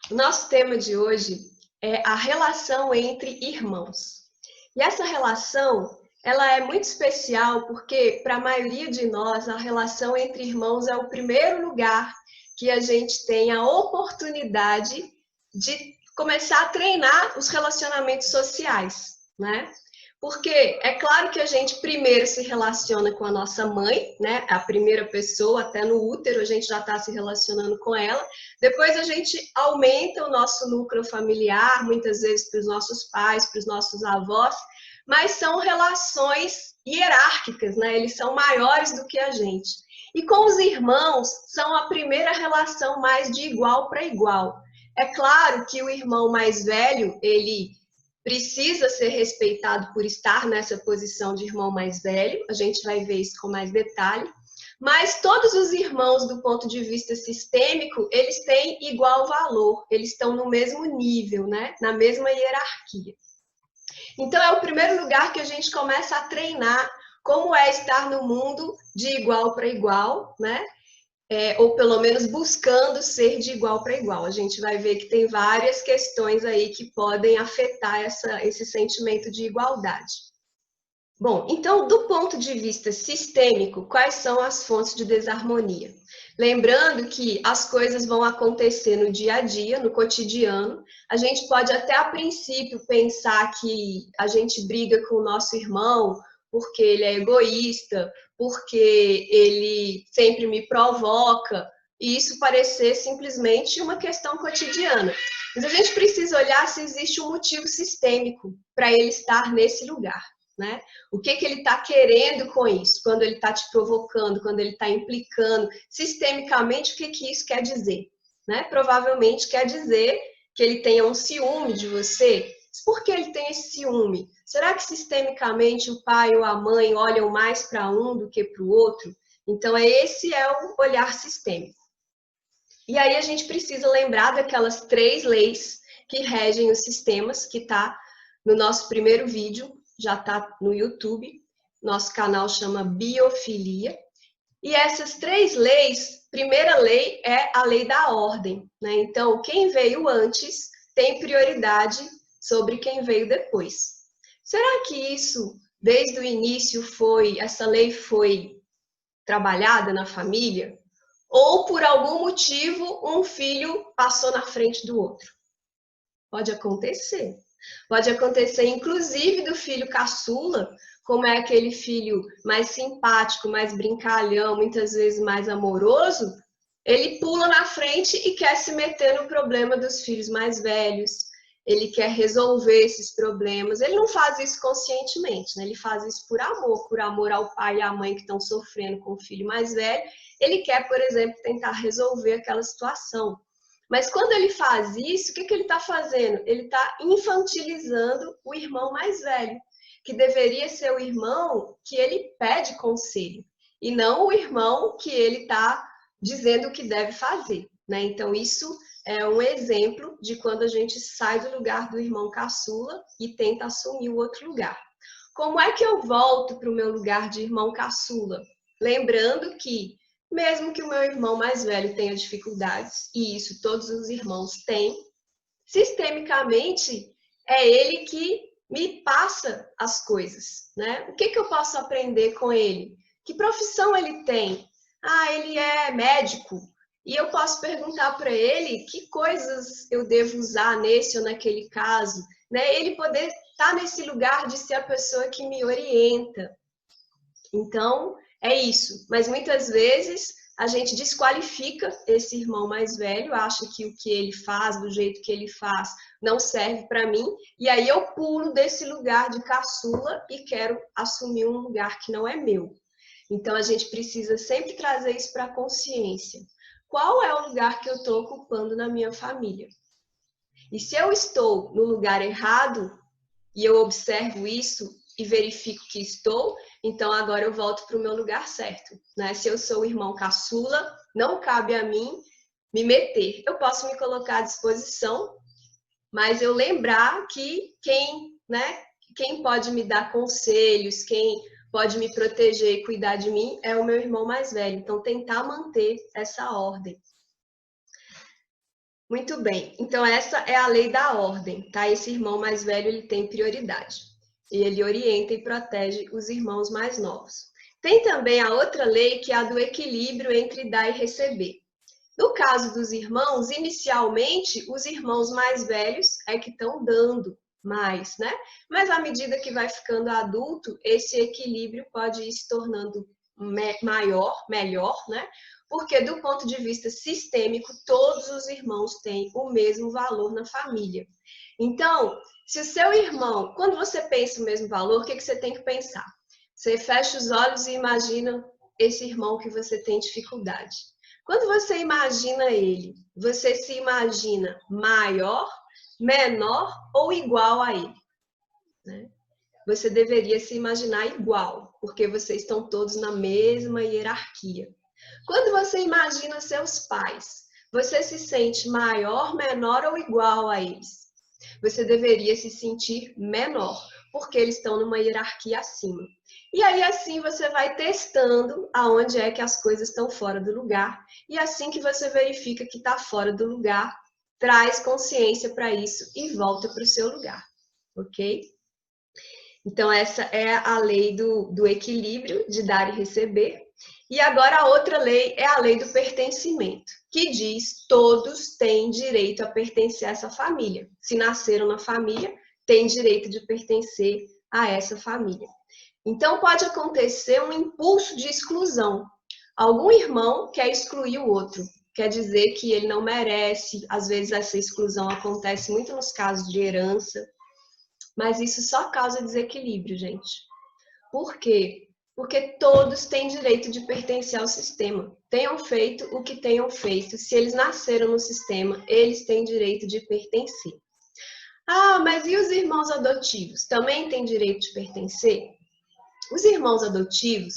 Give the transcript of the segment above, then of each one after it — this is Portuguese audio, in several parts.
O nosso tema de hoje é a relação entre irmãos. E essa relação, ela é muito especial porque, para a maioria de nós, a relação entre irmãos é o primeiro lugar que a gente tem a oportunidade de começar a treinar os relacionamentos sociais, né? Porque é claro que a gente primeiro se relaciona com a nossa mãe, né? A primeira pessoa, até no útero, a gente já está se relacionando com ela. Depois a gente aumenta o nosso núcleo familiar, muitas vezes para os nossos pais, para os nossos avós, mas são relações hierárquicas, né? Eles são maiores do que a gente. E com os irmãos, são a primeira relação mais de igual para igual. É claro que o irmão mais velho, ele precisa ser respeitado por estar nessa posição de irmão mais velho, a gente vai ver isso com mais detalhe, mas todos os irmãos, do ponto de vista sistêmico, eles têm igual valor, eles estão no mesmo nível, né? Na mesma hierarquia. Então, é o primeiro lugar que a gente começa a treinar como é estar no mundo de igual para igual, né? Ou pelo menos buscando ser de igual para igual. A gente vai ver que tem várias questões aí que podem afetar esse sentimento de igualdade. Bom, então, do ponto de vista sistêmico, quais são as fontes de desarmonia? Lembrando que as coisas vão acontecer no dia a dia, no cotidiano. A gente pode até a princípio pensar que a gente briga com o nosso irmão porque ele é egoísta, porque ele sempre me provoca, e isso parecer simplesmente uma questão cotidiana. Mas a gente precisa olhar se existe um motivo sistêmico para ele estar nesse lugar, né? O que ele está querendo com isso? Quando ele está te provocando, quando ele está implicando, sistemicamente, o que isso quer dizer? Né? Provavelmente quer dizer que ele tenha um ciúme de você. Por que ele tem esse ciúme? Será que sistemicamente o pai ou a mãe olham mais para um do que para o outro? Então, esse é o olhar sistêmico. E aí a gente precisa lembrar daquelas 3 leis que regem os sistemas, que está no nosso primeiro vídeo, já está no YouTube. Nosso canal chama Biofilia. E essas 3 leis, primeira lei é a lei da ordem, né? Então, quem veio antes tem prioridade sobre quem veio depois. Será que isso, desde o início, essa lei foi trabalhada na família? Ou por algum motivo um filho passou na frente do outro? Pode acontecer. Pode acontecer, inclusive, do filho caçula, como é aquele filho mais simpático, mais brincalhão, muitas vezes mais amoroso, ele pula na frente e quer se meter no problema dos filhos mais velhos, ele quer resolver esses problemas. Ele não faz isso conscientemente, né? Ele faz isso por amor ao pai e à mãe que estão sofrendo com o filho mais velho. Ele quer, por exemplo, tentar resolver aquela situação. Mas quando ele faz isso, o que ele está fazendo? Ele está infantilizando o irmão mais velho, que deveria ser o irmão que ele pede conselho, e não o irmão que ele está dizendo o que deve fazer, né? Então, isso é um exemplo de quando a gente sai do lugar do irmão caçula e tenta assumir o outro lugar. Como é que eu volto para o meu lugar de irmão caçula? Lembrando que, mesmo que o meu irmão mais velho tenha dificuldades, e isso todos os irmãos têm, sistemicamente é ele que me passa as coisas, né? O que eu posso aprender com ele? Que profissão ele tem? Ah, ele é médico. E eu posso perguntar para ele que coisas eu devo usar nesse ou naquele caso, né? Ele poder estar nesse lugar de ser a pessoa que me orienta. Então, é isso. Mas muitas vezes a gente desqualifica esse irmão mais velho, acha que o que ele faz, do jeito que ele faz, não serve para mim, e aí eu pulo desse lugar de caçula e quero assumir um lugar que não é meu. Então, a gente precisa sempre trazer isso para a consciência. Qual é o lugar que eu estou ocupando na minha família? E se eu estou no lugar errado, e eu observo isso e verifico que estou, então agora eu volto para o meu lugar certo, né? Se eu sou o irmão caçula, não cabe a mim me meter. Eu posso me colocar à disposição, mas eu lembrar que quem pode me dar conselhos, quem pode me proteger e cuidar de mim é o meu irmão mais velho. Então, tentar manter essa ordem. Muito bem. Então, essa é a lei da ordem, tá? Esse irmão mais velho, ele tem prioridade. E ele orienta e protege os irmãos mais novos. Tem também a outra lei, que é a do equilíbrio entre dar e receber. No caso dos irmãos, inicialmente, os irmãos mais velhos é que estão dando mais, né? Mas à medida que vai ficando adulto, esse equilíbrio pode ir se tornando maior, melhor, né? Porque do ponto de vista sistêmico, todos os irmãos têm o mesmo valor na família. Então, se o seu irmão, quando você pensa o mesmo valor, o que você tem que pensar? Você fecha os olhos e imagina esse irmão que você tem dificuldade. Quando você imagina ele, você se imagina maior, menor ou igual a ele, né? Você deveria se imaginar igual, porque vocês estão todos na mesma hierarquia. Quando você imagina seus pais, você se sente maior, menor ou igual a eles? Você deveria se sentir menor, porque eles estão numa hierarquia acima. E aí assim você vai testando aonde é que as coisas estão fora do lugar, e assim que você verifica que está fora do lugar, traz consciência para isso e volta para o seu lugar, ok? Então essa é a lei do equilíbrio, de dar e receber. E agora a outra lei é a lei do pertencimento, que diz todos têm direito a pertencer a essa família. Se nasceram na família, têm direito de pertencer a essa família. Então pode acontecer um impulso de exclusão. Algum irmão quer excluir o outro, quer dizer que ele não merece. Às vezes essa exclusão acontece muito nos casos de herança, mas isso só causa desequilíbrio, gente. Por quê? Porque todos têm direito de pertencer ao sistema. Tenham feito o que tenham feito. Se eles nasceram no sistema, eles têm direito de pertencer. Ah, mas e os irmãos adotivos? Também têm direito de pertencer? Os irmãos adotivos,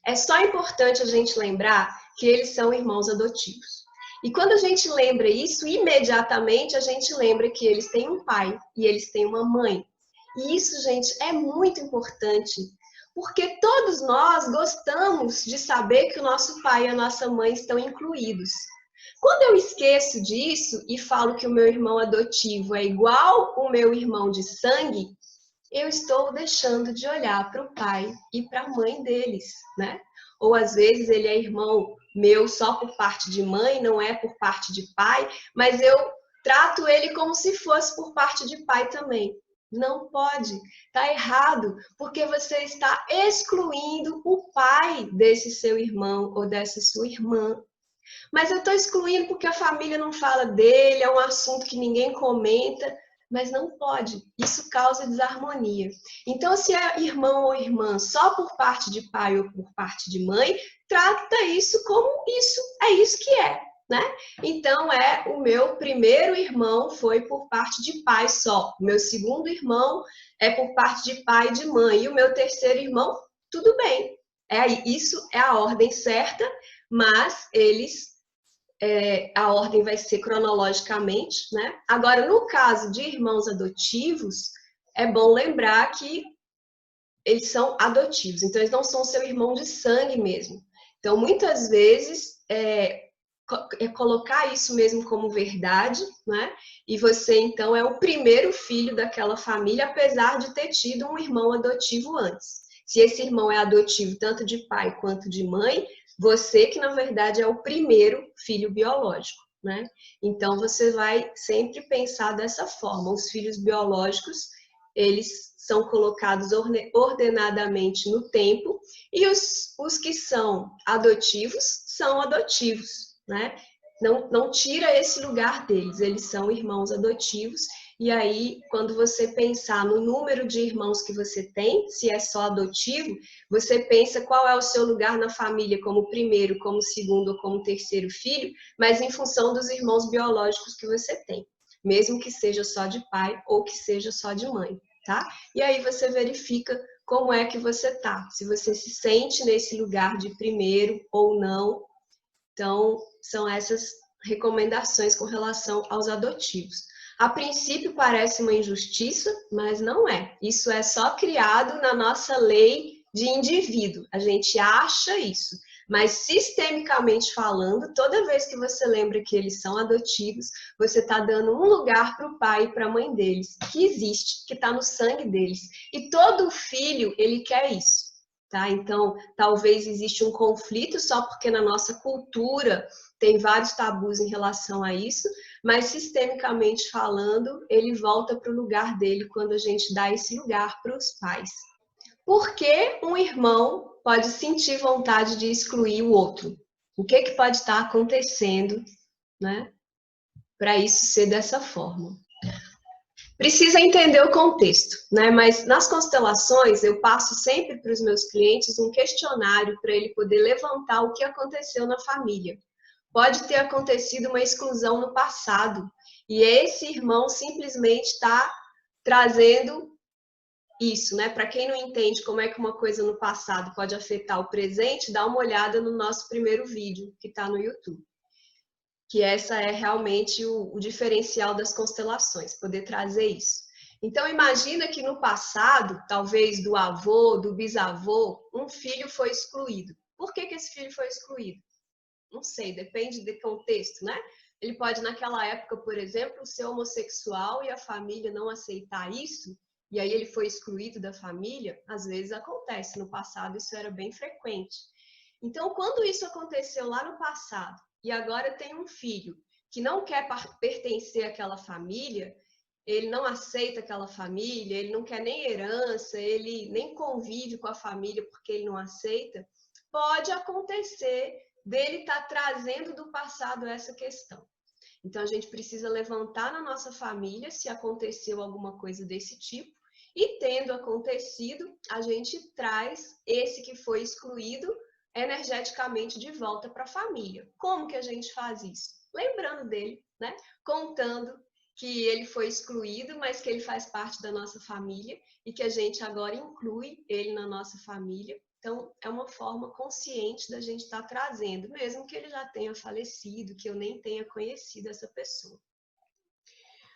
é só importante a gente lembrar que eles são irmãos adotivos. E quando a gente lembra isso, imediatamente a gente lembra que eles têm um pai e eles têm uma mãe. E isso, gente, é muito importante, porque todos nós gostamos de saber que o nosso pai e a nossa mãe estão incluídos. Quando eu esqueço disso e falo que o meu irmão adotivo é igual o meu irmão de sangue, eu estou deixando de olhar para o pai e para a mãe deles, né? Ou às vezes ele é irmão meu só por parte de mãe, não é por parte de pai, mas eu trato ele como se fosse por parte de pai também. Não pode, tá errado, porque você está excluindo o pai desse seu irmão ou dessa sua irmã. Mas eu estou excluindo porque a família não fala dele, é um assunto que ninguém comenta, mas não pode. Isso causa desarmonia. Então, se é irmão ou irmã só por parte de pai ou por parte de mãe, trata isso como isso, é isso que é, né? Então, o meu primeiro irmão foi por parte de pai só. O meu segundo irmão é por parte de pai e de mãe. E o meu terceiro irmão, tudo bem. Isso é a ordem certa, mas a ordem vai ser cronologicamente, né? Agora, no caso de irmãos adotivos, é bom lembrar que eles são adotivos, então eles não são seu irmão de sangue mesmo. Então, muitas vezes, colocar isso mesmo como verdade, né? E você, então, é o primeiro filho daquela família, apesar de ter tido um irmão adotivo antes. Se esse irmão é adotivo tanto de pai quanto de mãe, você que, na verdade, é o primeiro filho biológico, né? Então, você vai sempre pensar dessa forma. Os filhos biológicos, eles são colocados ordenadamente no tempo, e os que são adotivos, né? Não tira esse lugar deles, eles são irmãos adotivos. E aí, quando você pensar no número de irmãos que você tem, se é só adotivo, você pensa qual é o seu lugar na família, como primeiro, como segundo ou como terceiro filho, mas em função dos irmãos biológicos que você tem, mesmo que seja só de pai ou que seja só de mãe, tá? E aí você verifica como é que você tá, se você se sente nesse lugar de primeiro ou não. Então, são essas recomendações com relação aos adotivos. A princípio parece uma injustiça, mas não é. Isso é só criado na nossa lei de indivíduo. A gente acha isso. Mas sistemicamente falando, toda vez que você lembra que eles são adotivos, você está dando um lugar para o pai e para a mãe deles, que existe, que está no sangue deles. E todo filho, ele quer isso. Tá? Então, talvez exista um conflito só porque na nossa cultura tem vários tabus em relação a isso, mas sistemicamente falando, ele volta para o lugar dele quando a gente dá esse lugar para os pais. Por que um irmão pode sentir vontade de excluir o outro? O que pode estar acontecendo, né, para isso ser dessa forma? Precisa entender o contexto, né? Mas nas constelações eu passo sempre para os meus clientes um questionário para ele poder levantar o que aconteceu na família. Pode ter acontecido uma exclusão no passado e esse irmão simplesmente está trazendo isso, né? Para quem não entende como é que uma coisa no passado pode afetar o presente, dá uma olhada no nosso primeiro vídeo que está no YouTube. Que essa é realmente o diferencial das constelações, poder trazer isso. Então, imagina que no passado, talvez do avô, do bisavô, um filho foi excluído. Por que esse filho foi excluído? Não sei, depende do contexto, né? Ele pode, naquela época, por exemplo, ser homossexual e a família não aceitar isso, e aí ele foi excluído da família. Às vezes acontece, no passado isso era bem frequente. Então, quando isso aconteceu lá no passado, e agora tem um filho que não quer pertencer àquela família, ele não aceita aquela família, ele não quer nem herança, ele nem convive com a família porque ele não aceita, pode acontecer dele estar trazendo do passado essa questão. Então, a gente precisa levantar na nossa família se aconteceu alguma coisa desse tipo, e tendo acontecido, a gente traz esse que foi excluído energeticamente de volta para a família. Como que a gente faz isso? Lembrando dele, né? Contando que ele foi excluído, mas que ele faz parte da nossa família e que a gente agora inclui ele na nossa família. Então, é uma forma consciente da gente estar trazendo, mesmo que ele já tenha falecido, que eu nem tenha conhecido essa pessoa.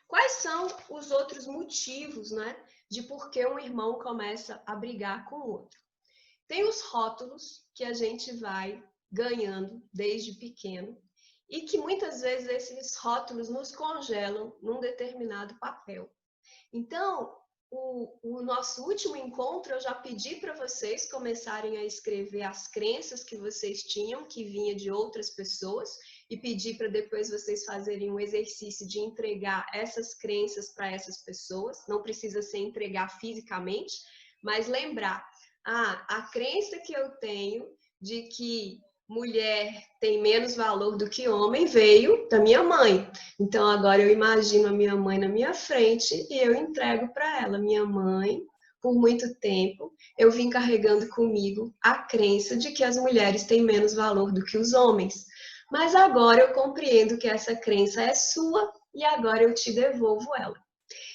Quais são os outros motivos, né, de por que um irmão começa a brigar com o outro? Tem os rótulos que a gente vai ganhando desde pequeno e que muitas vezes esses rótulos nos congelam num determinado papel. Então, o nosso último encontro, eu já pedi para vocês começarem a escrever as crenças que vocês tinham, que vinha de outras pessoas, e pedi para depois vocês fazerem um exercício de entregar essas crenças para essas pessoas. Não precisa ser entregar fisicamente, mas lembrar, a crença que eu tenho de que mulher tem menos valor do que homem veio da minha mãe. Então agora eu imagino a minha mãe na minha frente e eu entrego para ela. Minha mãe, por muito tempo, eu vim carregando comigo a crença de que as mulheres têm menos valor do que os homens. Mas agora eu compreendo que essa crença é sua e agora eu te devolvo ela.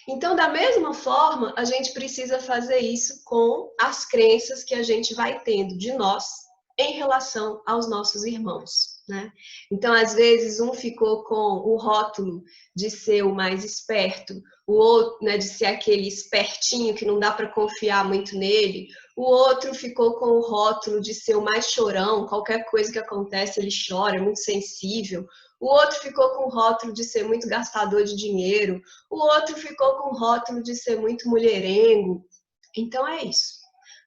Então, da mesma forma, a gente precisa fazer isso com as crenças que a gente vai tendo de nós em relação aos nossos irmãos, né? Então, às vezes, um ficou com o rótulo de ser o mais esperto, o outro, né, de ser aquele espertinho que não dá para confiar muito nele, o outro ficou com o rótulo de ser o mais chorão, qualquer coisa que acontece ele chora, é muito sensível. O outro ficou com o rótulo de ser muito gastador de dinheiro, o outro ficou com o rótulo de ser muito mulherengo. Então é isso.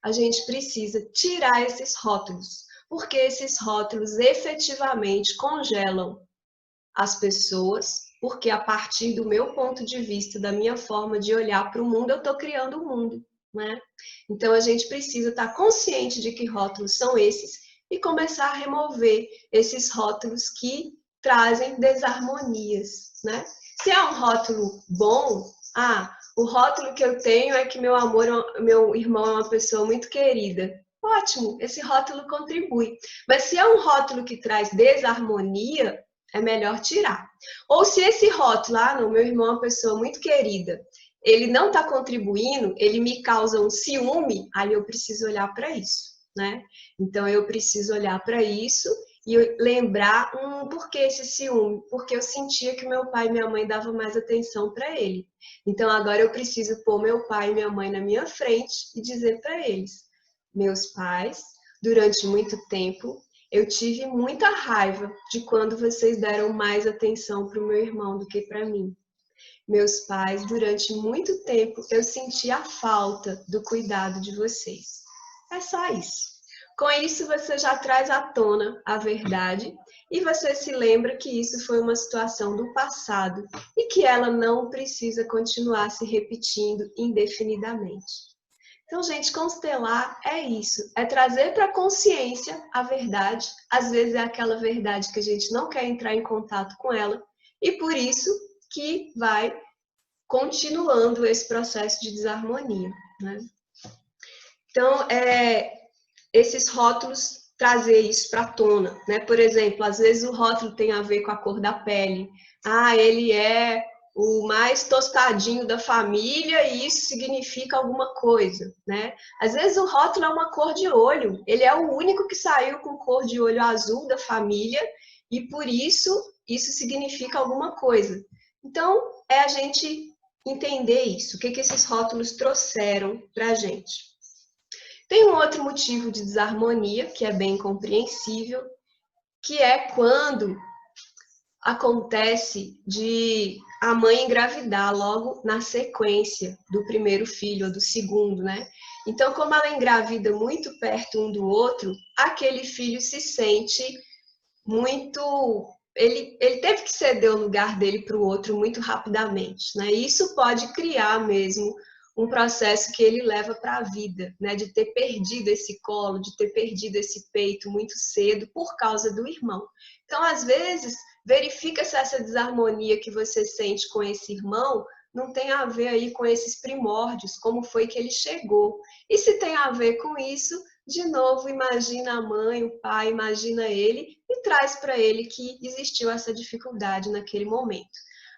A gente precisa tirar esses rótulos, porque esses rótulos efetivamente congelam as pessoas, porque a partir do meu ponto de vista, da minha forma de olhar para o mundo, eu estou criando o mundo, né? Então a gente precisa estar consciente de que rótulos são esses e começar a remover esses rótulos que trazem desarmonias, né? Se é um rótulo bom, o rótulo que eu tenho é que meu irmão é uma pessoa muito querida. Ótimo, esse rótulo contribui. Mas se é um rótulo que traz desarmonia, é melhor tirar. Ou se esse rótulo, não, meu irmão é uma pessoa muito querida, ele não está contribuindo, ele me causa um ciúme, aí eu preciso olhar para isso, né? Então eu preciso olhar para isso e lembrar, por que esse ciúme? Porque eu sentia que meu pai e minha mãe davam mais atenção para ele. Então agora eu preciso pôr meu pai e minha mãe na minha frente e dizer para eles: meus pais, durante muito tempo, Eu tive muita raiva de quando vocês deram mais atenção para o meu irmão do que para mim. Meus pais, durante muito tempo, eu senti a falta do cuidado de vocês. É só isso. Com isso, você já traz à tona a verdade e você se lembra que isso foi uma situação do passado e que ela não precisa continuar se repetindo indefinidamente. Então, gente, constelar é isso, é trazer para a consciência a verdade. Às vezes é aquela verdade que a gente não quer entrar em contato com ela e por isso que vai continuando esse processo de desarmonia, né? Então, esses rótulos trazer isso para a tona, né? Por exemplo, às vezes o rótulo tem a ver com a cor da pele. Ah, ele é o mais tostadinho da família e isso significa alguma coisa, né? Às vezes o rótulo é uma cor de olho. Ele é o único que saiu com cor de olho azul da família e por isso isso significa alguma coisa. Então, é a gente entender isso, o que esses rótulos trouxeram para a gente. Tem um outro motivo de desarmonia, que é bem compreensível, que é quando acontece de a mãe engravidar logo na sequência do primeiro filho ou do segundo, né? Então, como ela engravida muito perto um do outro, aquele filho se sente muito... Ele teve que ceder o lugar dele para o outro muito rapidamente, né? E isso pode criar mesmo um processo que ele leva para a vida, né? De ter perdido esse colo, de ter perdido esse peito muito cedo por causa do irmão. Então, às vezes, verifica se essa desarmonia que você sente com esse irmão não tem a ver aí com esses primórdios, como foi que ele chegou. E se tem a ver com isso, de novo, imagina a mãe, o pai, imagina ele e traz para ele que existiu essa dificuldade naquele momento.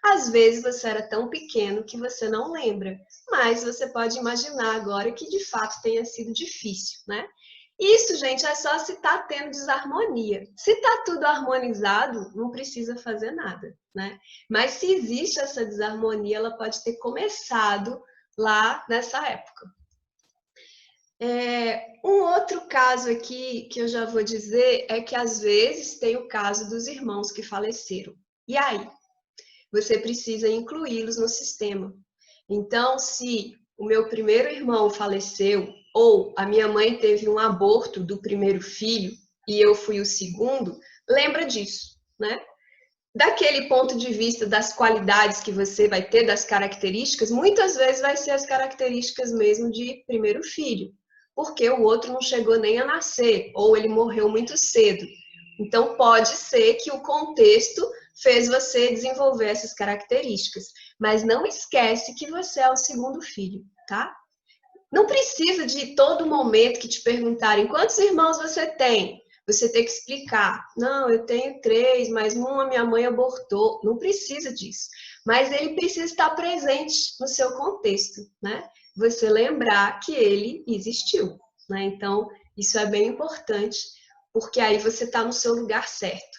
Às vezes você era tão pequeno que você não lembra, mas você pode imaginar agora que de fato tenha sido difícil, né? Isso, gente, é só se tá tendo desarmonia. Se tá tudo harmonizado, não precisa fazer nada, né? Mas se existe essa desarmonia, ela pode ter começado lá nessa época. Um outro caso aqui que eu já vou dizer é que às vezes tem o caso dos irmãos que faleceram. E aí? Você precisa incluí-los no sistema. Então, se o meu primeiro irmão faleceu ou a minha mãe teve um aborto do primeiro filho e eu fui o segundo, lembra disso, né? Daquele ponto de vista das qualidades que você vai ter, das características, muitas vezes vai ser as características mesmo de primeiro filho, porque o outro não chegou nem a nascer, ou ele morreu muito cedo. Então, pode ser que o contexto fez você desenvolver essas características, mas não esquece que você é o segundo filho, tá? Não precisa de todo momento que te perguntarem quantos irmãos você tem, você tem que explicar. Não, eu tenho 3, mas a minha mãe abortou. Não precisa disso. Mas ele precisa estar presente no seu contexto, né? Você lembrar que ele existiu, né? Então, isso é bem importante, porque aí você está no seu lugar certo.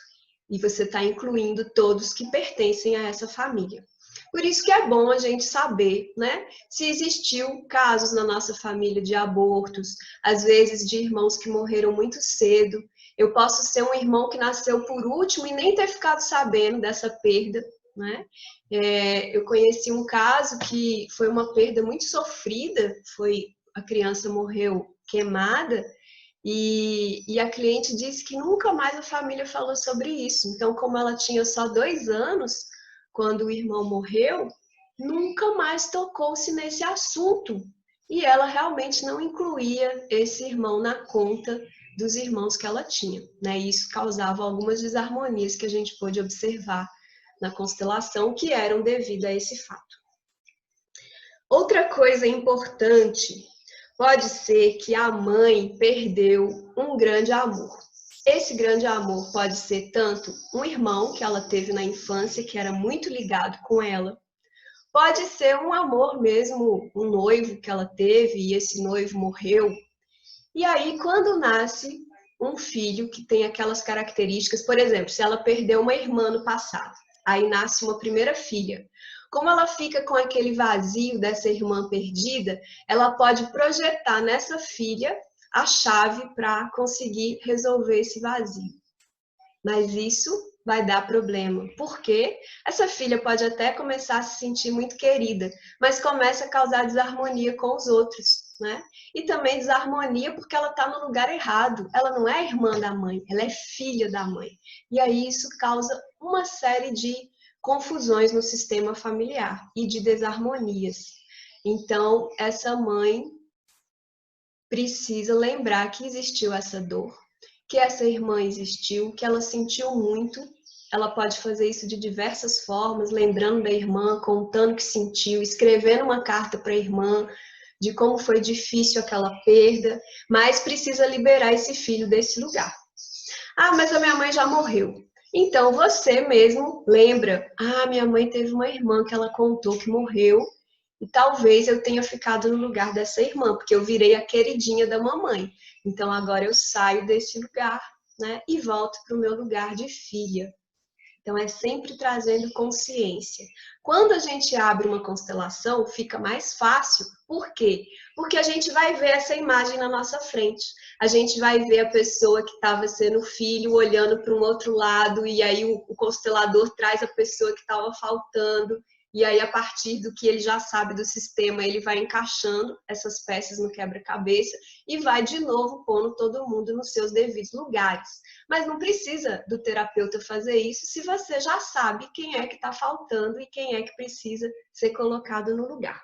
E você está incluindo todos que pertencem a essa família. Por isso que é bom a gente saber, né, se existiu casos na nossa família de abortos, às vezes de irmãos que morreram muito cedo. Eu posso ser um irmão que nasceu por último e nem ter ficado sabendo dessa perda, né? Eu conheci um caso que foi uma perda muito sofrida, a criança morreu queimada, e a cliente disse que nunca mais a família falou sobre isso. Então, como ela tinha só 2 anos, quando o irmão morreu, nunca mais tocou-se nesse assunto. E ela realmente não incluía esse irmão na conta dos irmãos que ela tinha, né? E isso causava algumas desarmonias que a gente pôde observar na constelação, que eram devido a esse fato. Outra coisa importante, pode ser que a mãe perdeu um grande amor. Esse grande amor pode ser tanto um irmão que ela teve na infância, que era muito ligado com ela, pode ser um amor mesmo, um noivo que ela teve e esse noivo morreu. E aí, quando nasce um filho que tem aquelas características, por exemplo, se ela perdeu uma irmã no passado, aí nasce uma primeira filha. Como ela fica com aquele vazio dessa irmã perdida, ela pode projetar nessa filha a chave para conseguir resolver esse vazio. Mas isso vai dar problema, porque essa filha pode até começar a se sentir muito querida, mas começa a causar desarmonia com os outros, né? E também desarmonia porque ela está no lugar errado. Ela não é irmã da mãe, ela é filha da mãe. E aí isso causa uma série de confusões no sistema familiar e de desarmonias. Então, essa mãe precisa lembrar que existiu essa dor, que essa irmã existiu, que ela sentiu muito. Ela pode fazer isso de diversas formas, lembrando da irmã, contando o que sentiu, escrevendo uma carta para a irmã, de como foi difícil aquela perda, mas precisa liberar esse filho desse lugar. Ah, mas a minha mãe já morreu. Então você mesmo lembra, minha mãe teve uma irmã que ela contou que morreu, e talvez eu tenha ficado no lugar dessa irmã, porque eu virei a queridinha da mamãe. Então agora eu saio desse lugar, né, e volto para o meu lugar de filha. Então é sempre trazendo consciência. Quando a gente abre uma constelação, fica mais fácil. Por quê? Porque a gente vai ver essa imagem na nossa frente. A gente vai ver a pessoa que estava sendo filho olhando para um outro lado, e aí o constelador traz a pessoa que estava faltando. E aí, a partir do que ele já sabe do sistema, ele vai encaixando essas peças no quebra-cabeça e vai de novo pondo todo mundo nos seus devidos lugares. Mas não precisa do terapeuta fazer isso se você já sabe quem é que está faltando e quem é que precisa ser colocado no lugar.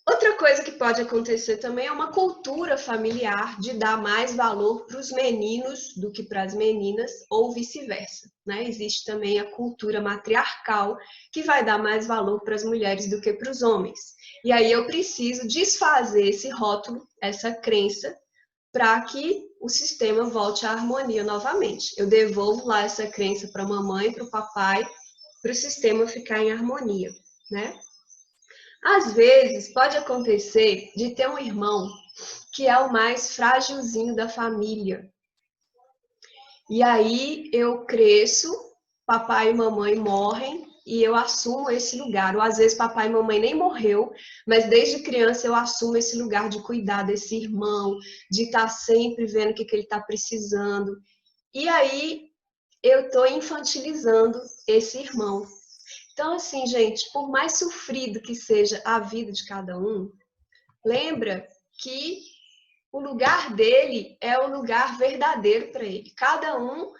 Outra coisa que pode acontecer também é uma cultura familiar de dar mais valor para os meninos do que para as meninas, ou vice-versa, né? Existe também a cultura matriarcal, que vai dar mais valor para as mulheres do que para os homens. E aí eu preciso desfazer esse rótulo, essa crença, para que o sistema volte à harmonia novamente. Eu devolvo lá essa crença para a mamãe, para o papai, para o sistema ficar em harmonia, né? Às vezes, pode acontecer de ter um irmão que é o mais frágilzinho da família. E aí eu cresço, papai e mamãe morrem e eu assumo esse lugar. Ou às vezes papai e mamãe nem morreu, mas desde criança eu assumo esse lugar de cuidar desse irmão, de estar sempre vendo o que ele está precisando. E aí eu estou infantilizando esse irmão. Então, assim, gente, por mais sofrido que seja a vida de cada um, lembra que o lugar dele é o lugar verdadeiro para ele. Cada um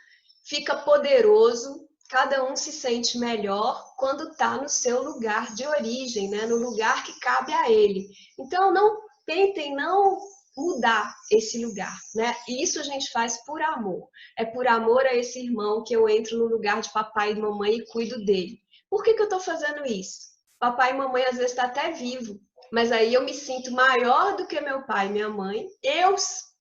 fica poderoso, cada um se sente melhor quando está no seu lugar de origem, né? No lugar que cabe a ele. Então, não tentem não mudar esse lugar, né? E isso a gente faz por amor. É por amor a esse irmão que eu entro no lugar de papai e mamãe e cuido dele. Por que eu estou fazendo isso? Papai e mamãe às vezes está até vivo, mas aí eu me sinto maior do que meu pai e minha mãe, eu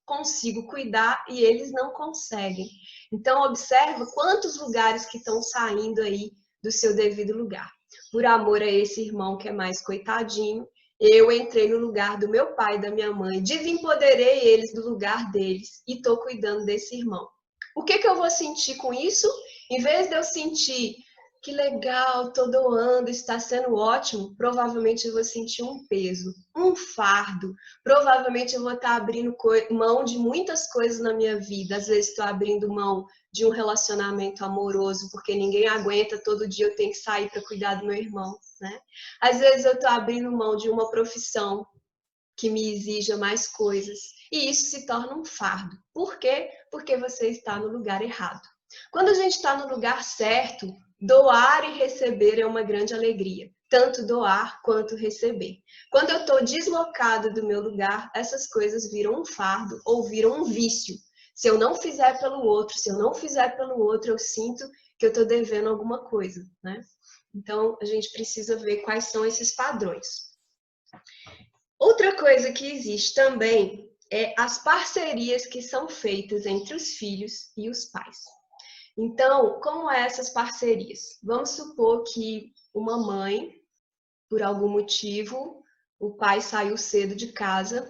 consigo cuidar e eles não conseguem. Então, observa quantos lugares que estão saindo aí do seu devido lugar. Por amor a esse irmão que é mais coitadinho, eu entrei no lugar do meu pai e da minha mãe, desempoderei eles do lugar deles e estou cuidando desse irmão. O que eu vou sentir com isso? Em vez de eu sentir que legal, tô doando, está sendo ótimo, provavelmente eu vou sentir um peso, um fardo. Provavelmente eu vou estar abrindo mão de muitas coisas na minha vida. Às vezes estou abrindo mão de um relacionamento amoroso, porque ninguém aguenta, todo dia eu tenho que sair para cuidar do meu irmão, né? Às vezes eu estou abrindo mão de uma profissão que me exija mais coisas. E isso se torna um fardo. Por quê? Porque você está no lugar errado. Quando a gente está no lugar certo, doar e receber é uma grande alegria. Tanto doar quanto receber. Quando eu estou deslocada do meu lugar, essas coisas viram um fardo ou viram um vício. Se eu não fizer pelo outro, se eu não fizer pelo outro, eu sinto que eu estou devendo alguma coisa, né? Então, a gente precisa ver quais são esses padrões. Outra coisa que existe também é as parcerias que são feitas entre os filhos e os pais. Então, como é essas parcerias? Vamos supor que uma mãe, por algum motivo, o pai saiu cedo de casa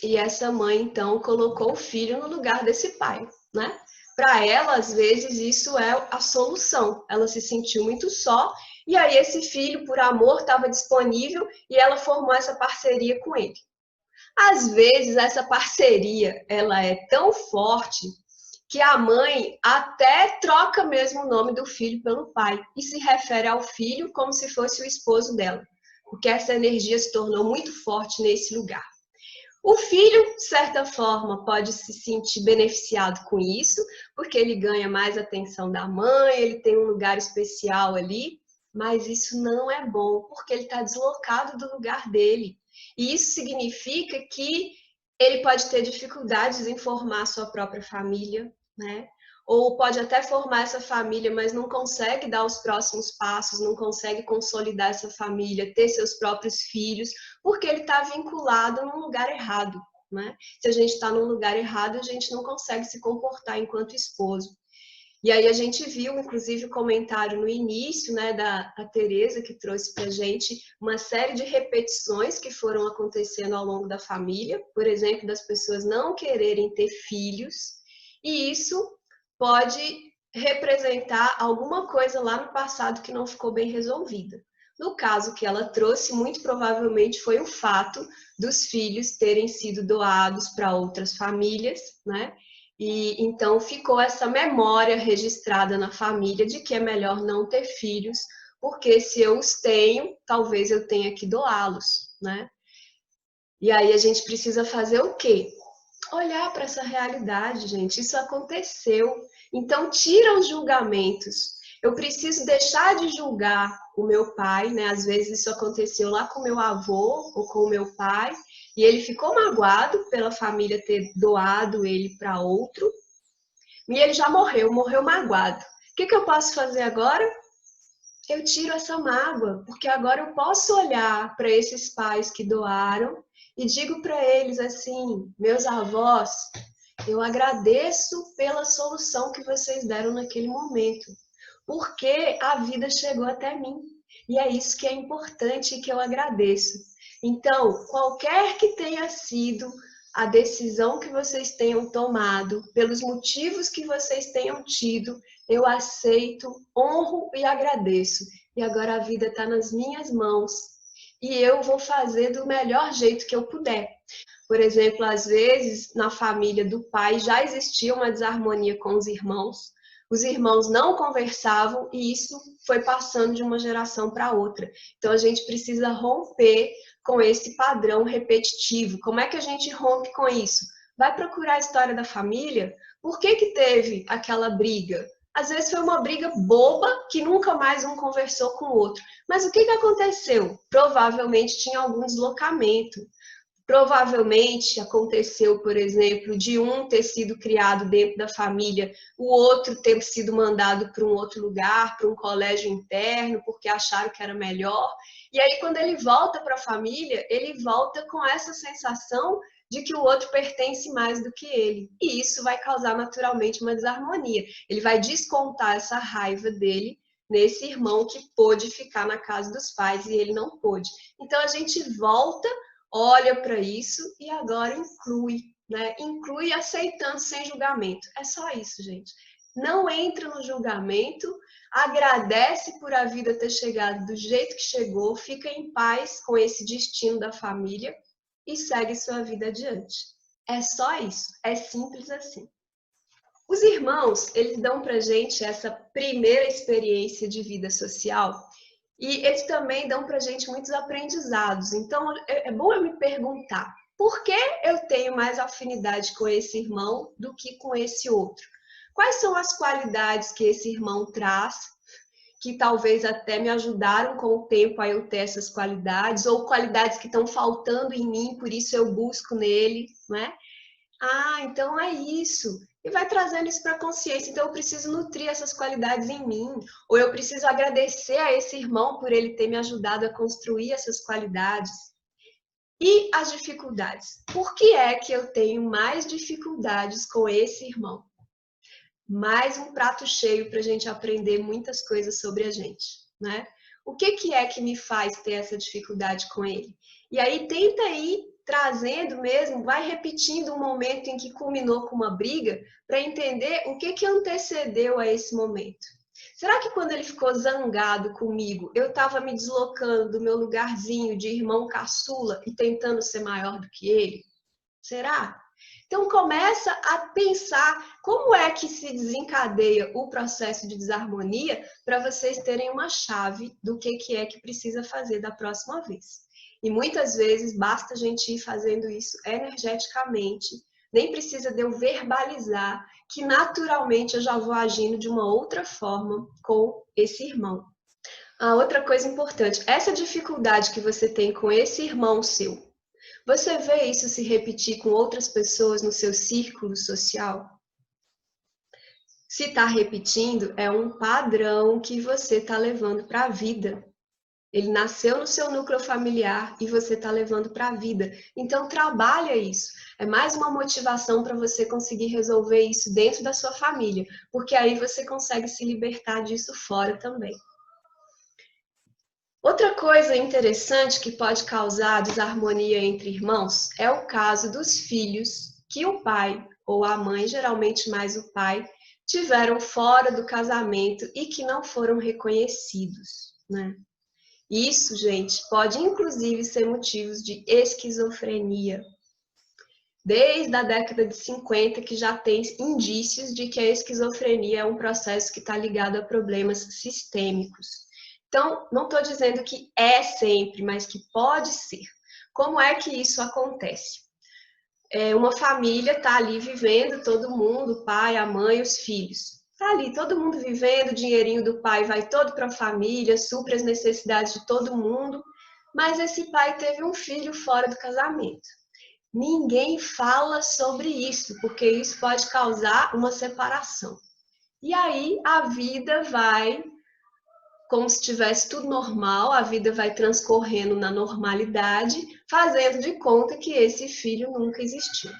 e essa mãe, então, colocou o filho no lugar desse pai, né? Para ela, às vezes, isso é a solução. Ela se sentiu muito só e aí esse filho, por amor, estava disponível e ela formou essa parceria com ele. Às vezes, essa parceria, ela é tão forte que a mãe até troca mesmo o nome do filho pelo pai e se refere ao filho como se fosse o esposo dela, porque essa energia se tornou muito forte nesse lugar. O filho, de certa forma, pode se sentir beneficiado com isso, porque ele ganha mais atenção da mãe, ele tem um lugar especial ali, mas isso não é bom, porque ele está deslocado do lugar dele. E isso significa que ele pode ter dificuldades em formar sua própria família, né? Ou pode até formar essa família, mas não consegue dar os próximos passos, não consegue consolidar essa família, ter seus próprios filhos, porque ele está vinculado num lugar errado, né? Se a gente está num lugar errado, a gente não consegue se comportar enquanto esposo. E aí a gente viu, inclusive, o comentário no início, né, da Tereza, que trouxe para a gente uma série de repetições que foram acontecendo ao longo da família, por exemplo, das pessoas não quererem ter filhos, e isso pode representar alguma coisa lá no passado que não ficou bem resolvida. No caso que ela trouxe, muito provavelmente foi o fato dos filhos terem sido doados para outras famílias, né? E então ficou essa memória registrada na família de que é melhor não ter filhos, porque se eu os tenho, talvez eu tenha que doá-los, né? E aí a gente precisa fazer o quê? Olhar para essa realidade, gente. Isso aconteceu. Então tira os julgamentos. Eu preciso deixar de julgar o meu pai, né? Às vezes isso aconteceu lá com meu avô ou com o meu pai, e ele ficou magoado pela família ter doado ele para outro, e ele já morreu, morreu magoado. O que eu posso fazer agora? Eu tiro essa mágoa, porque agora eu posso olhar para esses pais que doaram e digo para eles assim: meus avós, eu agradeço pela solução que vocês deram naquele momento, porque a vida chegou até mim. E é isso que é importante e que eu agradeço. Então, qualquer que tenha sido a decisão que vocês tenham tomado, pelos motivos que vocês tenham tido, eu aceito, honro e agradeço. E agora a vida está nas minhas mãos. E eu vou fazer do melhor jeito que eu puder. Por exemplo, às vezes, na família do pai já existia uma desarmonia com os irmãos não conversavam e isso foi passando de uma geração para outra. Então, a gente precisa romper com esse padrão repetitivo. Como é que a gente rompe com isso? Vai procurar a história da família. Por que teve aquela briga? Às vezes foi uma briga boba que nunca mais um conversou com o outro. Mas o que aconteceu? Provavelmente tinha algum deslocamento. Provavelmente aconteceu, por exemplo, de um ter sido criado dentro da família, o outro ter sido mandado para um outro lugar, para um colégio interno, porque acharam que era melhor. E aí, quando ele volta para a família, ele volta com essa sensação de que o outro pertence mais do que ele. E isso vai causar naturalmente uma desarmonia. Ele vai descontar essa raiva dele nesse irmão que pôde ficar na casa dos pais e ele não pôde. Então, a gente volta, olha para isso e agora inclui, né? Inclui aceitando sem julgamento. É só isso, gente. Não entra no julgamento, agradece por a vida ter chegado do jeito que chegou, fica em paz com esse destino da família e segue sua vida adiante. É só isso, é simples assim. Os irmãos, eles dão pra gente essa primeira experiência de vida social e eles também dão para a gente muitos aprendizados. Então, é bom eu me perguntar, por que eu tenho mais afinidade com esse irmão do que com esse outro? Quais são as qualidades que esse irmão traz, que talvez até me ajudaram com o tempo a eu ter essas qualidades, ou qualidades que estão faltando em mim, por isso eu busco nele, né? Ah, então é isso. E vai trazendo isso para a consciência. Então, eu preciso nutrir essas qualidades em mim. Ou eu preciso agradecer a esse irmão por ele ter me ajudado a construir essas qualidades. E as dificuldades. Por que é que eu tenho mais dificuldades com esse irmão? Mais um prato cheio para a gente aprender muitas coisas sobre a gente, né? O que é que me faz ter essa dificuldade com ele? E aí tenta ir trazendo mesmo, vai repetindo um momento em que culminou com uma briga para entender o que antecedeu a esse momento. Será que quando ele ficou zangado comigo, eu estava me deslocando do meu lugarzinho de irmão caçula e tentando ser maior do que ele? Será? Então começa a pensar como é que se desencadeia o processo de desarmonia para vocês terem uma chave do que é que precisa fazer da próxima vez. E muitas vezes basta a gente ir fazendo isso energeticamente, nem precisa de eu verbalizar que naturalmente eu já vou agindo de uma outra forma com esse irmão. A outra coisa importante, essa dificuldade que você tem com esse irmão seu, você vê isso se repetir com outras pessoas no seu círculo social? Se está repetindo, é um padrão que você está levando para a vida. Ele nasceu no seu núcleo familiar e você está levando para a vida. Então, trabalha isso. É mais uma motivação para você conseguir resolver isso dentro da sua família, porque aí você consegue se libertar disso fora também. Outra coisa interessante que pode causar desarmonia entre irmãos é o caso dos filhos que o pai ou a mãe, geralmente mais o pai, tiveram fora do casamento e que não foram reconhecidos, né? Isso, gente, pode inclusive ser motivos de esquizofrenia. Desde a década de 50 que já tem indícios de que a esquizofrenia é um processo que está ligado a problemas sistêmicos. Então, não estou dizendo que é sempre, mas que pode ser. Como é que isso acontece? Uma família está ali vivendo, todo mundo, o pai, a mãe, os filhos. Está ali, todo mundo vivendo, o dinheirinho do pai vai todo para a família, supre as necessidades de todo mundo, mas esse pai teve um filho fora do casamento. Ninguém fala sobre isso, porque isso pode causar uma separação. E aí a vida vai como se tivesse tudo normal, a vida vai transcorrendo na normalidade, fazendo de conta que esse filho nunca existiu.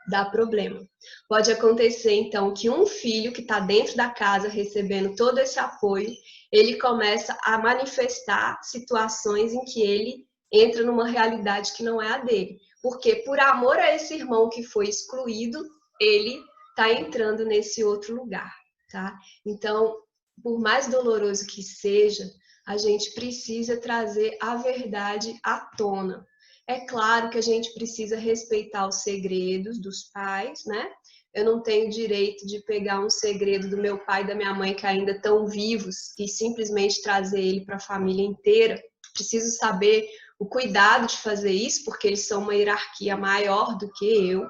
Dá problema. Pode acontecer, então, que um filho que está dentro da casa recebendo todo esse apoio, ele começa a manifestar situações em que ele entra numa realidade que não é a dele. Porque, por amor a esse irmão que foi excluído, ele está entrando nesse outro lugar, tá? Então, por mais doloroso que seja, a gente precisa trazer a verdade à tona. É claro que a gente precisa respeitar os segredos dos pais, né? Eu não tenho direito de pegar um segredo do meu pai e da minha mãe que ainda estão vivos e simplesmente trazer ele para a família inteira. Preciso saber o cuidado de fazer isso, porque eles são uma hierarquia maior do que eu.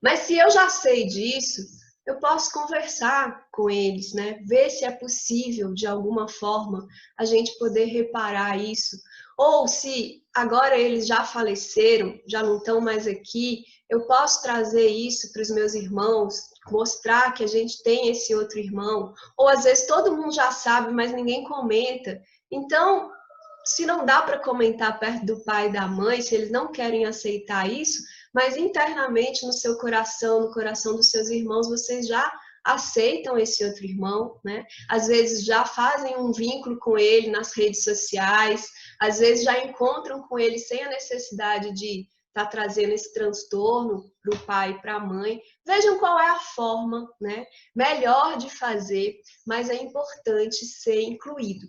Mas se eu já sei disso, eu posso conversar com eles, né? Ver se é possível, de alguma forma, a gente poder reparar isso. Ou se agora eles já faleceram, já não estão mais aqui, eu posso trazer isso para os meus irmãos, mostrar que a gente tem esse outro irmão. Ou às vezes todo mundo já sabe, mas ninguém comenta. Então, se não dá para comentar perto do pai e da mãe, se eles não querem aceitar isso, mas internamente no seu coração, no coração dos seus irmãos, vocês já aceitam esse outro irmão, né? Às vezes já fazem um vínculo com ele nas redes sociais, às vezes já encontram com ele sem a necessidade de estar trazendo esse transtorno para o pai e para a mãe. Vejam qual é a forma, né, melhor de fazer, mas é importante ser incluído.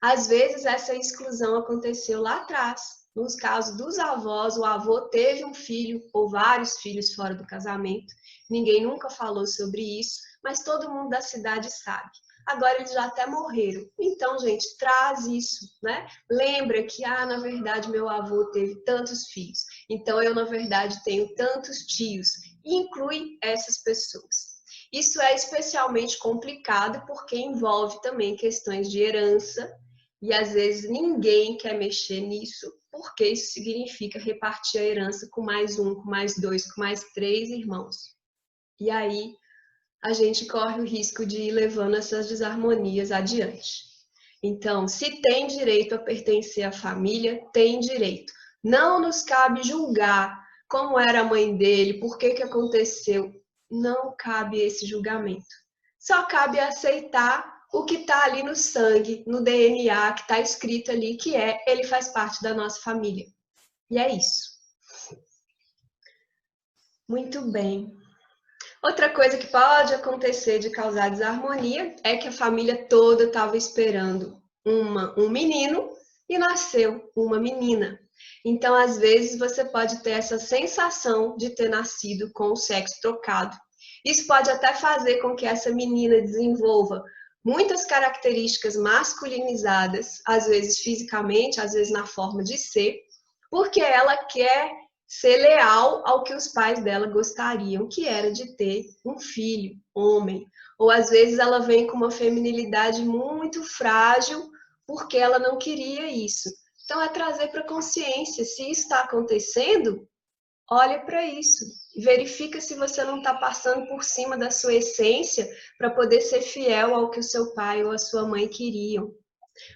Às vezes essa exclusão aconteceu lá atrás. Nos casos dos avós, o avô teve um filho ou vários filhos fora do casamento. Ninguém nunca falou sobre isso, mas todo mundo da cidade sabe. Agora eles já até morreram. Então, gente, traz isso, né? Lembra que, na verdade, meu avô teve tantos filhos. Então, eu, na verdade, tenho tantos tios. E inclui essas pessoas. Isso é especialmente complicado porque envolve também questões de herança, e às vezes ninguém quer mexer nisso, porque isso significa repartir a herança com mais um, com mais dois, com mais três irmãos. E aí a gente corre o risco de ir levando essas desarmonias adiante. Então, se tem direito a pertencer à família, tem direito. Não nos cabe julgar como era a mãe dele, por que aconteceu. Não cabe esse julgamento. Só cabe aceitar o que está ali no sangue, no DNA, que está escrito ali, que ele faz parte da nossa família. E é isso. Muito bem. Outra coisa que pode acontecer de causar desarmonia é que a família toda estava esperando um menino e nasceu uma menina. Então, às vezes, você pode ter essa sensação de ter nascido com o sexo trocado. Isso pode até fazer com que essa menina desenvolva muitas características masculinizadas, às vezes fisicamente, às vezes na forma de ser, porque ela quer ser leal ao que os pais dela gostariam, que era de ter um filho, homem. Ou às vezes ela vem com uma feminilidade muito frágil porque ela não queria isso. Então é trazer para consciência, se isso está acontecendo, olha para isso. Verifica se você não está passando por cima da sua essência para poder ser fiel ao que o seu pai ou a sua mãe queriam.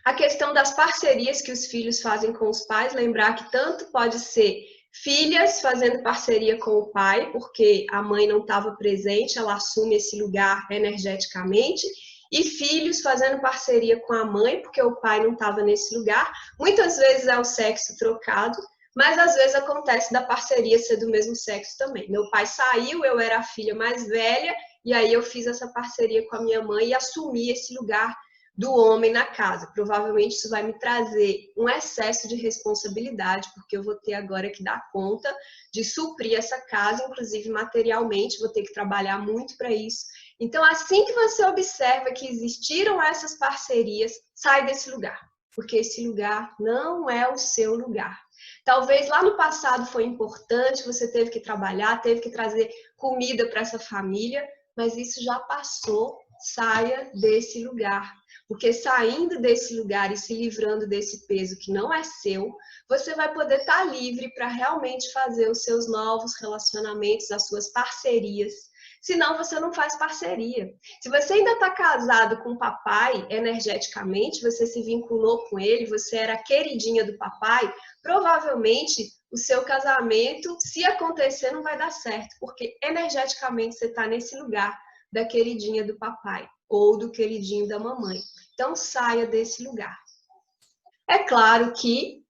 A questão das parcerias que os filhos fazem com os pais, lembrar que tanto pode ser filhas fazendo parceria com o pai, porque a mãe não estava presente, ela assume esse lugar energeticamente, e filhos fazendo parceria com a mãe, porque o pai não estava nesse lugar. Muitas vezes é o sexo trocado, mas às vezes acontece da parceria ser do mesmo sexo também. Meu pai saiu, eu era a filha mais velha, e aí eu fiz essa parceria com a minha mãe e assumi esse lugar do homem na casa. Provavelmente isso vai me trazer um excesso de responsabilidade, porque eu vou ter agora que dar conta de suprir essa casa, inclusive materialmente, vou ter que trabalhar muito para isso. Então, assim que você observa que existiram essas parcerias, sai desse lugar, porque esse lugar não é o seu lugar. Talvez lá no passado foi importante, você teve que trabalhar, teve que trazer comida para essa família, mas isso já passou, saia desse lugar. Porque saindo desse lugar e se livrando desse peso que não é seu, você vai poder estar livre para realmente fazer os seus novos relacionamentos, as suas parcerias. Senão você não faz parceria. Se você ainda está casado com o papai energeticamente, você se vinculou com ele, você era a queridinha do papai, provavelmente o seu casamento, se acontecer, não vai dar certo, porque energeticamente você está nesse lugar da queridinha do papai ou do queridinho da mamãe. Então, saia desse lugar. É claro que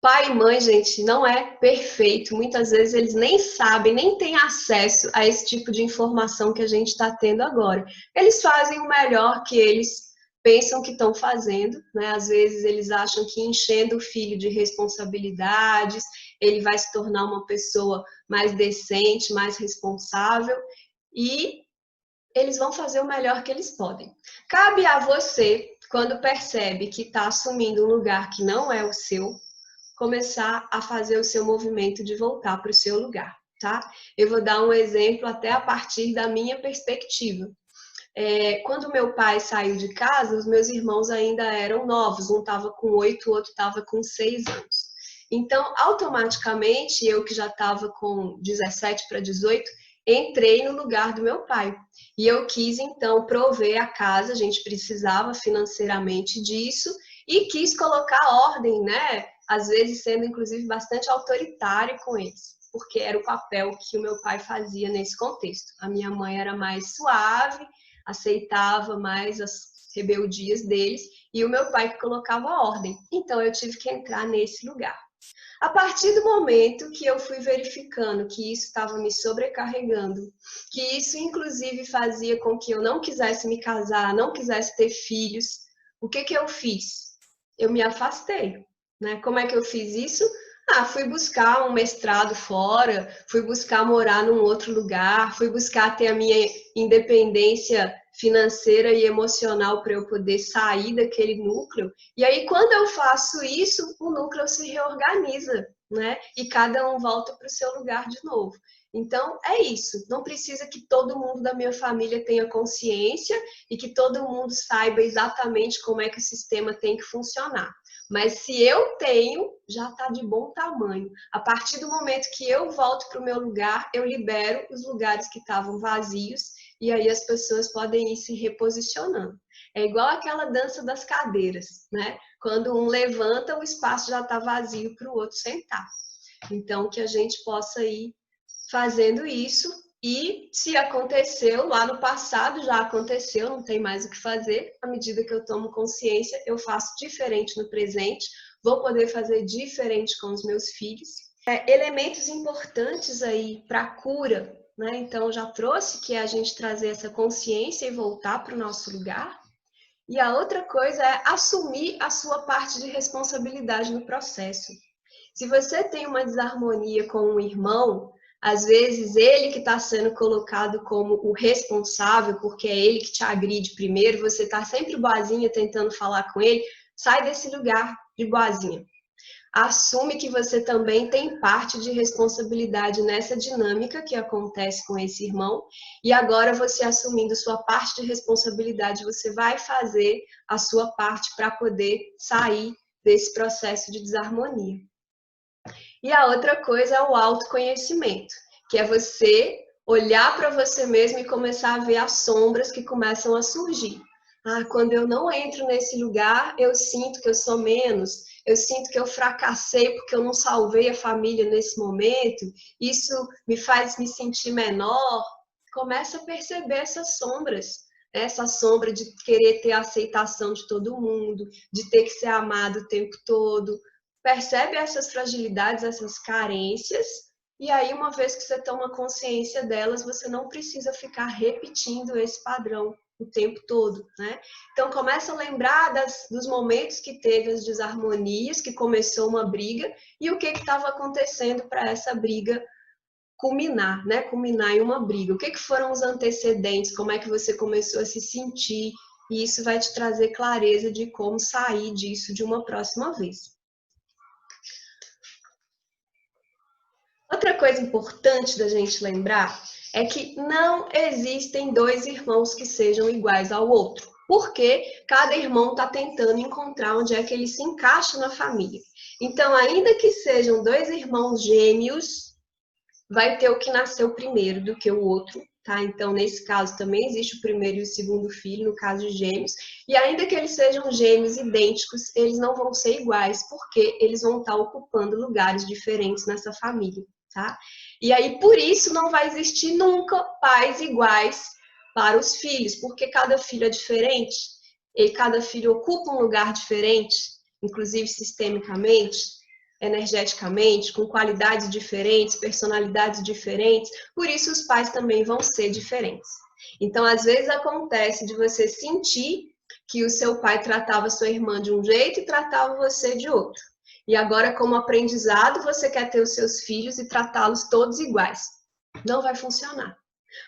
pai e mãe, gente, não é perfeito. Muitas vezes eles nem sabem, nem têm acesso a esse tipo de informação que a gente está tendo agora. Eles fazem o melhor que eles pensam que estão fazendo, né? Às vezes eles acham que enchendo o filho de responsabilidades, ele vai se tornar uma pessoa mais decente, mais responsável, e eles vão fazer o melhor que eles podem. Cabe a você, quando percebe que está assumindo um lugar que não é o seu, começar a fazer o seu movimento de voltar para o seu lugar, tá? Eu vou dar um exemplo até a partir da minha perspectiva. Quando meu pai saiu de casa, os meus irmãos ainda eram novos, um estava com 8, o outro estava com 6 anos. Então, automaticamente, eu que já estava com 17 para 18, entrei no lugar do meu pai. E eu quis, então, prover a casa, a gente precisava financeiramente disso, e quis colocar ordem, né? Às vezes sendo, inclusive, bastante autoritária com eles, porque era o papel que o meu pai fazia nesse contexto. A minha mãe era mais suave, aceitava mais as rebeldias deles, e o meu pai que colocava ordem. Então eu tive que entrar nesse lugar. A partir do momento que eu fui verificando que isso estava me sobrecarregando, que isso inclusive fazia com que eu não quisesse me casar, não quisesse ter filhos, o que eu fiz? Eu me afastei, né? Como é que eu fiz isso? Fui buscar um mestrado fora, fui buscar morar num outro lugar, fui buscar ter a minha independência financeira e emocional para eu poder sair daquele núcleo. E aí, quando eu faço isso, o núcleo se reorganiza, né? E cada um volta para o seu lugar de novo. Então, é isso. Não precisa que todo mundo da minha família tenha consciência e que todo mundo saiba exatamente como é que o sistema tem que funcionar. Mas se eu tenho, já está de bom tamanho. A partir do momento que eu volto para o meu lugar, eu libero os lugares que estavam vazios e aí as pessoas podem ir se reposicionando. É igual aquela dança das cadeiras, né? Quando um levanta, o espaço já está vazio para o outro sentar. Então, que a gente possa ir fazendo isso. E se aconteceu lá no passado, já aconteceu, não tem mais o que fazer. À medida que eu tomo consciência, eu faço diferente no presente, vou poder fazer diferente com os meus filhos. Elementos importantes aí para a cura né? Então, já trouxe que é a gente trazer essa consciência e voltar para o nosso lugar. E a outra coisa é assumir a sua parte de responsabilidade no processo. Se você tem uma desarmonia com um irmão, às vezes ele que está sendo colocado como o responsável, porque é ele que te agride primeiro, você está sempre boazinha tentando falar com ele, sai desse lugar de boazinha. Assume que você também tem parte de responsabilidade nessa dinâmica que acontece com esse irmão, e agora você assumindo sua parte de responsabilidade, você vai fazer a sua parte para poder sair desse processo de desarmonia. E a outra coisa é o autoconhecimento, que é você olhar para você mesmo e começar a ver as sombras que começam a surgir. Quando eu não entro nesse lugar, eu sinto que eu sou menos, eu sinto que eu fracassei porque eu não salvei a família nesse momento, isso me faz me sentir menor. Começa a perceber essas sombras, essa sombra de querer ter a aceitação de todo mundo, de ter que ser amado o tempo todo. Percebe essas fragilidades, essas carências, e aí, uma vez que você toma consciência delas, você não precisa ficar repetindo esse padrão o tempo todo, né? Então, começa a lembrar dos momentos que teve as desarmonias, que começou uma briga, e o que estava acontecendo para essa briga culminar, né? Culminar em uma briga. O que foram os antecedentes? Como é que você começou a se sentir? E isso vai te trazer clareza de como sair disso de uma próxima vez. Outra coisa importante da gente lembrar é que não existem dois irmãos que sejam iguais ao outro, porque cada irmão está tentando encontrar onde é que ele se encaixa na família. Então, ainda que sejam dois irmãos gêmeos, vai ter o que nasceu primeiro do que o outro, tá? Então, nesse caso, também existe o primeiro e o segundo filho, no caso de gêmeos, e ainda que eles sejam gêmeos idênticos, eles não vão ser iguais, porque eles vão estar ocupando lugares diferentes nessa família. Tá? E aí, por isso, não vai existir nunca pais iguais para os filhos, porque cada filho é diferente, e cada filho ocupa um lugar diferente, inclusive sistemicamente, energeticamente, com qualidades diferentes, personalidades diferentes, por isso os pais também vão ser diferentes. Então, às vezes acontece de você sentir que o seu pai tratava sua irmã de um jeito e tratava você de outro. E agora, como aprendizado, você quer ter os seus filhos e tratá-los todos iguais. Não vai funcionar.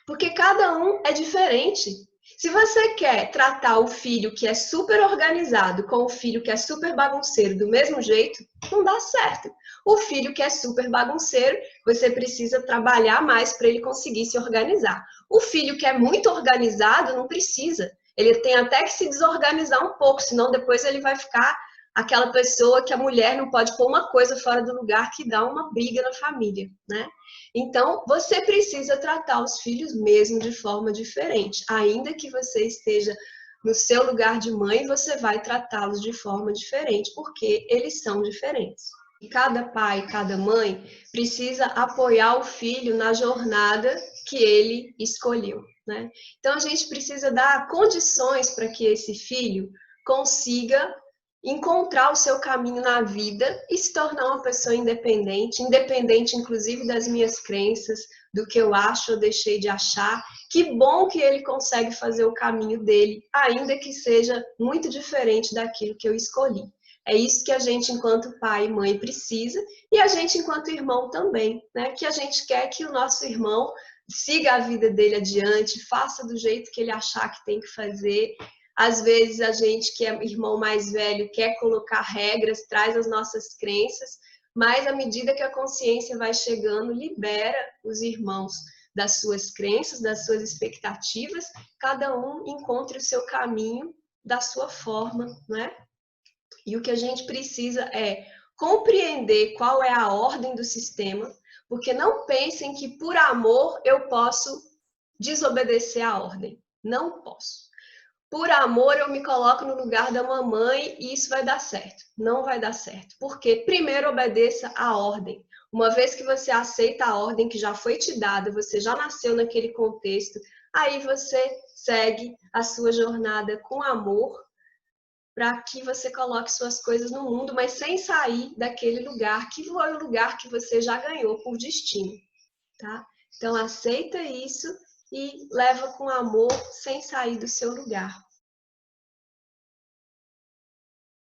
Porque cada um é diferente. Se você quer tratar o filho que é super organizado com o filho que é super bagunceiro do mesmo jeito, não dá certo. O filho que é super bagunceiro, você precisa trabalhar mais para ele conseguir se organizar. O filho que é muito organizado, não precisa. Ele tem até que se desorganizar um pouco, senão depois ele vai ficar aquela pessoa que a mulher não pode pôr uma coisa fora do lugar que dá uma briga na família, né? Então, você precisa tratar os filhos mesmo de forma diferente. Ainda que você esteja no seu lugar de mãe, você vai tratá-los de forma diferente, porque eles são diferentes. E cada pai, cada mãe precisa apoiar o filho na jornada que ele escolheu, né? Então, a gente precisa dar condições para que esse filho consiga encontrar o seu caminho na vida e se tornar uma pessoa independente, independente inclusive das minhas crenças, do que eu acho ou deixei de achar. Que bom que ele consegue fazer o caminho dele, ainda que seja muito diferente daquilo que eu escolhi. É isso que a gente, enquanto pai e mãe, precisa, e a gente, enquanto irmão, também, né? Que a gente quer que o nosso irmão siga a vida dele adiante, faça do jeito que ele achar que tem que fazer. Às vezes a gente que é irmão mais velho quer colocar regras, traz as nossas crenças, mas à medida que a consciência vai chegando, libera os irmãos das suas crenças, das suas expectativas, cada um encontre o seu caminho da sua forma, né? E o que a gente precisa é compreender qual é a ordem do sistema, porque não pensem que por amor eu posso desobedecer a ordem. Não posso. Por amor, eu me coloco no lugar da mamãe e isso vai dar certo. Não vai dar certo. Porque primeiro obedeça a ordem. Uma vez que você aceita a ordem que já foi te dada, você já nasceu naquele contexto, aí você segue a sua jornada com amor para que você coloque suas coisas no mundo, mas sem sair daquele lugar que foi o lugar que você já ganhou por destino, tá? Então, aceita isso e leva com amor sem sair do seu lugar.